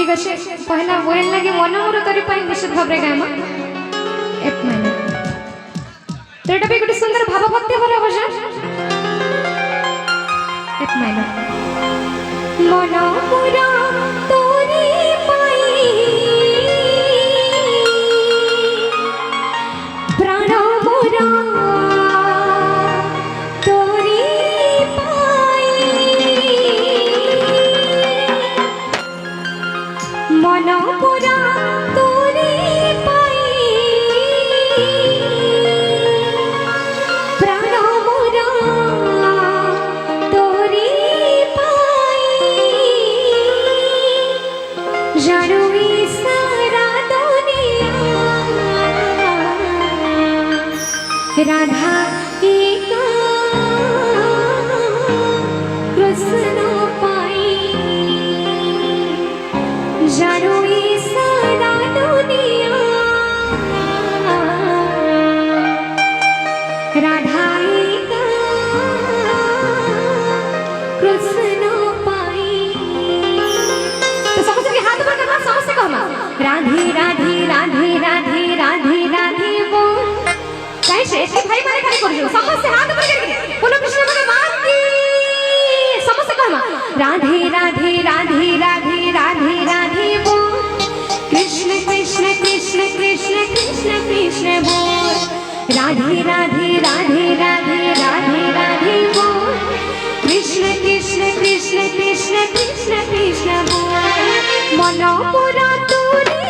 ठीक अच्छे पहला बोल लगे मन मोर तोरी पाई निश्चित भाव गायमा एक माइनर तो एटा भी गोटे सुंदर भाव भक्ति भरा भजन एक माइनर मन मोर तोरी पाई प्राण मोर तोरी पाई मन मोर तोरी पाई प्राण मोर तोरी पाई जानो सारा दुनिया राधा एका कृष्ण पाई जानो सारा दुनिया राधा एका कृष्ण पाई तो समझ के हाथ ऊपर करना समझ से कहना राधे राधे राधे राधे राधे राधे बोल कैसे भाई मारे खाली कर दो समझ से हाथ ऊपर करके बोलो कृष्ण भगवान की समझ से कहना राधे राधे राधे राधे राधे राधे बोल कृष्ण कृष्ण कृष्ण कृष्ण कृष्ण कृष्ण बोल राधे राधे राधे राधे राधे राधे बोल कृष्ण कृष्ण कृष्ण कृष्ण कृष्ण कृष्ण बोल मन मोर तोरी